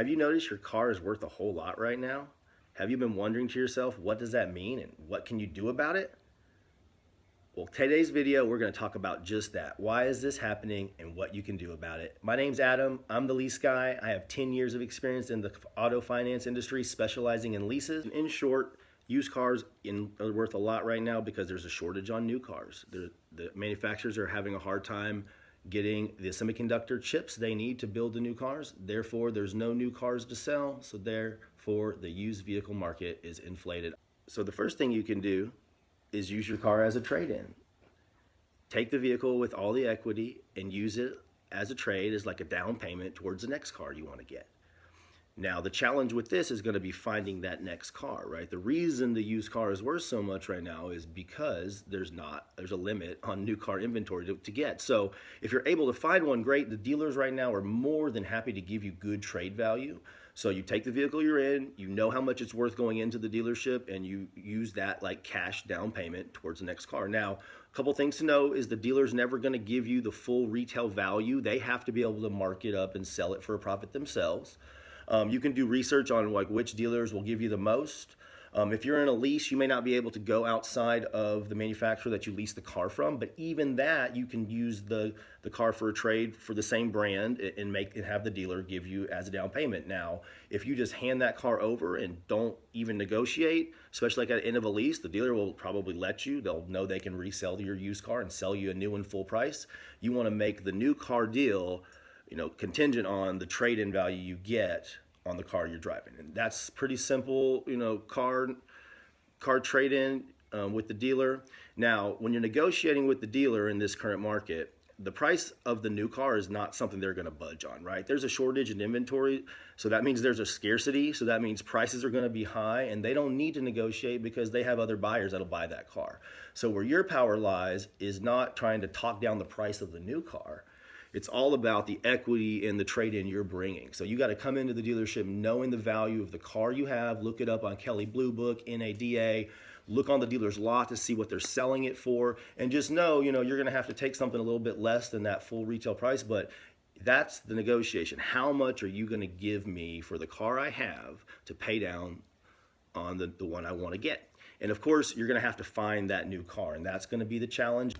Have you noticed your car is worth a whole lot right now? Have you been wondering to yourself, what does that mean and what can you do about it? Well, today's video, we're going to talk about just that. Why is this happening and what you can do about it? My name's Adam. I'm the lease guy. I have 10 years of experience in the auto finance industry, specializing in leases. In short, used cars are worth a lot right now because there's a shortage on new cars. The manufacturers are having a hard time getting the semiconductor chips they need to build the new cars. Therefore, there's no new cars to sell. So therefore, the used vehicle market is inflated. So the first thing you can do is use your car as a trade-in. Take the vehicle with all the equity and use it as a trade, as like a down payment towards the next car you want to get. Now, the challenge with this is going to be finding that next car, right? The reason the used car is worth so much right now is because there's a limit on new car inventory to get. So if you're able to find one, great. The dealers right now are more than happy to give you good trade value. So you take the vehicle you're in, you know how much it's worth going into the dealership, and you use that like cash down payment towards the next car. Now, a couple things to know is the dealer's never going to give you the full retail value. They have to be able to mark it up and sell it for a profit themselves. You can do research on like which dealers will give you the most. If you're in a lease, you may not be able to go outside of the manufacturer that you lease the car from, but even that, you can use the car for a trade for the same brand and have the dealer give you as a down payment. Now, if you just hand that car over and don't even negotiate, especially like at the end of a lease, the dealer will probably let you. They'll know they can resell your used car and sell you a new one full price. You want to make the new car deal, contingent on the trade-in value you get on the car you're driving. And that's pretty simple, car trade-in with the dealer. Now, when you're negotiating with the dealer in this current market, the price of the new car is not something they're going to budge on, right? There's a shortage in inventory, so that means there's a scarcity, so that means prices are going to be high, and they don't need to negotiate because they have other buyers that'll buy that car. So where your power lies is not trying to talk down the price of the new car. It's all about the equity and the trade-in you're bringing. So you got to come into the dealership knowing the value of the car you have. Look it up on Kelley Blue Book, NADA. Look on the dealer's lot to see what they're selling it for. And just know, you're going to have to take something a little bit less than that full retail price. But that's the negotiation. How much are you going to give me for the car I have to pay down on the one I want to get? And of course, you're going to have to find that new car. And that's going to be the challenge.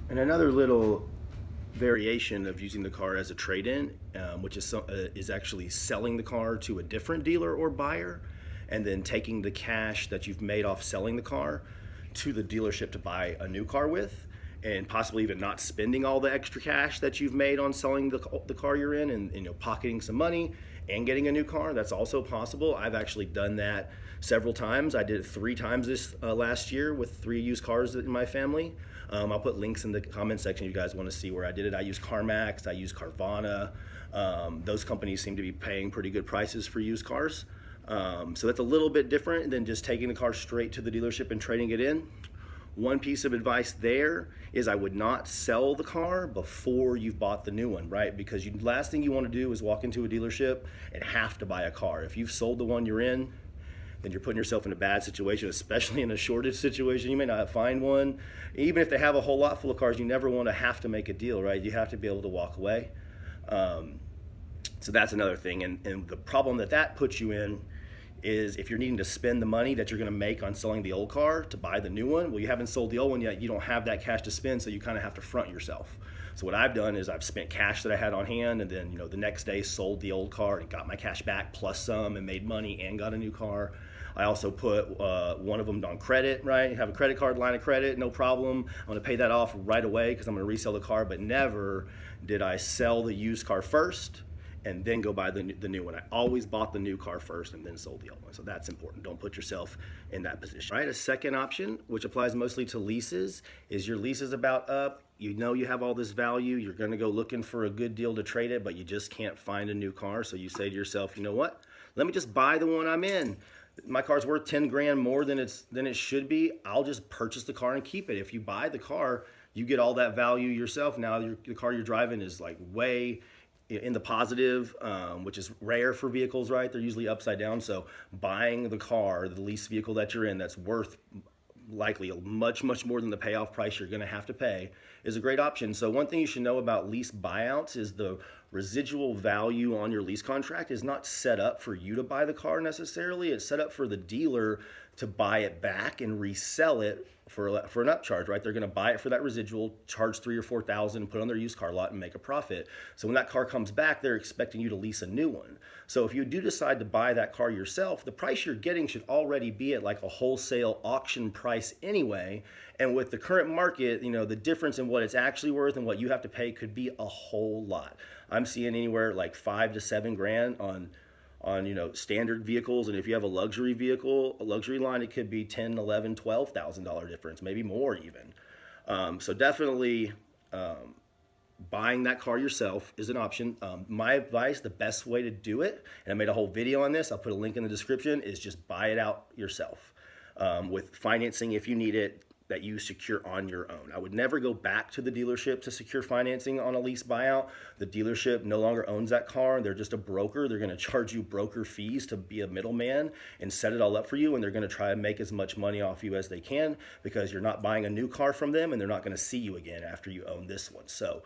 And another little variation of using the car as a trade-in, which is actually selling the car to a different dealer or buyer, and then taking the cash that you've made off selling the car to the dealership to buy a new car with, and possibly even not spending all the extra cash that you've made on selling the car you're in, and pocketing some money and getting a new car. That's also possible. I've actually done that several times. I did it 3 times this last year with 3 used cars in my family. I'll put links in the comment section if you guys want to see where I did it. I use Carmax, I use Carvana. Those companies seem to be paying pretty good prices for used cars. So that's a little bit different than just taking the car straight to the dealership and trading it in. One piece of advice there is I would not sell the car before you've bought the new one, right? Because last thing you want to do is walk into a dealership and have to buy a car. If you've sold the one you're in, then you're putting yourself in a bad situation, especially in a shortage situation. You may not find one. Even if they have a whole lot full of cars, you never want to have to make a deal, right? You have to be able to walk away. So that's another thing. And the problem that puts you in is if you're needing to spend the money that you're going to make on selling the old car to buy the new one, well, you haven't sold the old one yet. You don't have that cash to spend, so you kind of have to front yourself. So what I've done is I've spent cash that I had on hand, and then the next day sold the old car and got my cash back plus some and made money and got a new car. I also put one of them on credit, right? Have a credit card, line of credit, no problem. I'm going to pay that off right away because I'm going to resell the car, but never did I sell the used car first and then go buy the new one. I always bought the new car first and then sold the old one. So that's important. Don't put yourself in that position. Right? A second option, which applies mostly to leases, is your lease is about up. You have all this value. You're going to go looking for a good deal to trade it, but you just can't find a new car. So you say to yourself, you know what? Let me just buy the one I'm in. My car's worth 10 grand more than it should be. I'll just purchase the car and keep it. If you buy the car, you get all that value yourself. Now the car you're driving is like way in the positive, which is rare for vehicles, right? They're usually upside down. So buying the car, the lease vehicle that you're in, that's worth likely much more than the payoff price you're going to have to pay, is a great option. So one thing you should know about lease buyouts is the residual value on your lease contract is not set up for you to buy the car necessarily. It's set up for the dealer to buy it back and resell it for an upcharge, right? They're going to buy it for that residual, charge $3,000 or $4,000, put it on their used car lot and make a profit. So when that car comes back, they're expecting you to lease a new one. So if you do decide to buy that car yourself, the price you're getting should already be at like a wholesale auction price anyway. And with the current market, the difference in what it's actually worth and what you have to pay could be a whole lot. I'm seeing anywhere like $5,000 to $7,000 on standard vehicles, and if you have a luxury vehicle, a luxury line, it could be $10,000, $11,000, $12,000 difference, maybe more even. So definitely buying that car yourself is an option. My advice, the best way to do it, and I made a whole video on this, I'll put a link in the description, is just buy it out yourself with financing if you need it, that you secure on your own. I would never go back to the dealership to secure financing on a lease buyout. The dealership no longer owns that car. They're just a broker. They're going to charge you broker fees to be a middleman and set it all up for you. And they're going to try to make as much money off you as they can because you're not buying a new car from them and they're not going to see you again after you own this one. So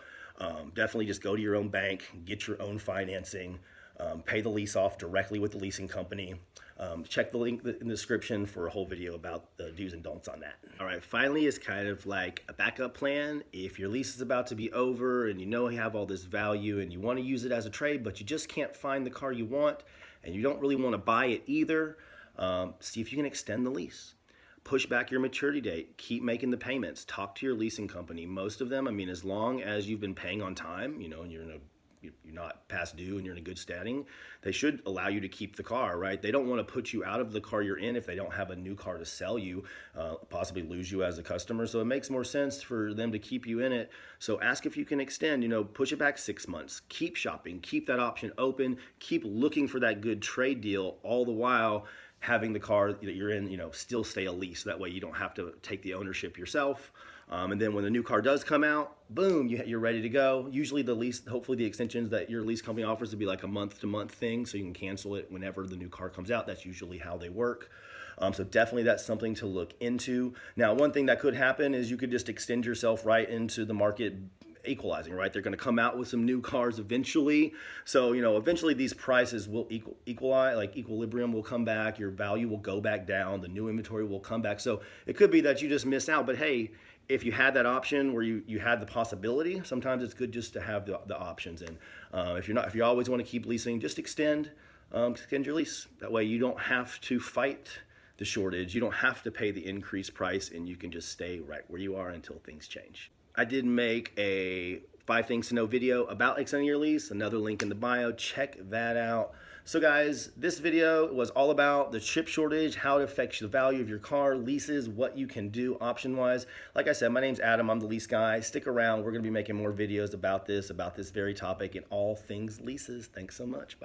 definitely just go to your own bank, get your own financing, pay the lease off directly with the leasing company. Check the link in the description for a whole video about the do's and don'ts on that. All right, finally is kind of like a backup plan. If your lease is about to be over and you have all this value and you want to use it as a trade, but you just can't find the car you want and you don't really want to buy it either, see if you can extend the lease. Push back your maturity date, keep making the payments, talk to your leasing company. Most of them, as long as you've been paying on time, and you're not past due and you're in a good standing, they should allow you to keep the car, right? They don't want to put you out of the car you're in if they don't have a new car to sell you, possibly lose you as a customer. So it makes more sense for them to keep you in it. So ask if you can extend, push it back 6 months, keep shopping, keep that option open, keep looking for that good trade deal, all the while having the car that you're in, still stay a lease. That way you don't have to take the ownership yourself. And then when the new car does come out, boom, you're ready to go. Usually the lease, hopefully the extensions that your lease company offers to be like a month-to-month thing, so you can cancel it whenever the new car comes out. That's usually how they work. So definitely that's something to look into. Now, one thing that could happen is you could just extend yourself right into the market equalizing, right? They're going to come out with some new cars eventually. So, eventually these prices will equalize, like equilibrium will come back, your value will go back down, the new inventory will come back. So it could be that you just miss out, but hey, if you had that option where you had the possibility, sometimes it's good just to have the options. And if you always want to keep leasing, just extend your lease. That way you don't have to fight the shortage. You don't have to pay the increased price, and you can just stay right where you are until things change. I did make a 5 things to know video about extending your lease. Another link in the bio. Check that out. So guys, this video was all about the chip shortage, how it affects the value of your car, leases, what you can do option-wise. Like I said, my name's Adam. I'm the lease guy. Stick around. We're going to be making more videos about this very topic and all things leases. Thanks so much. Bye.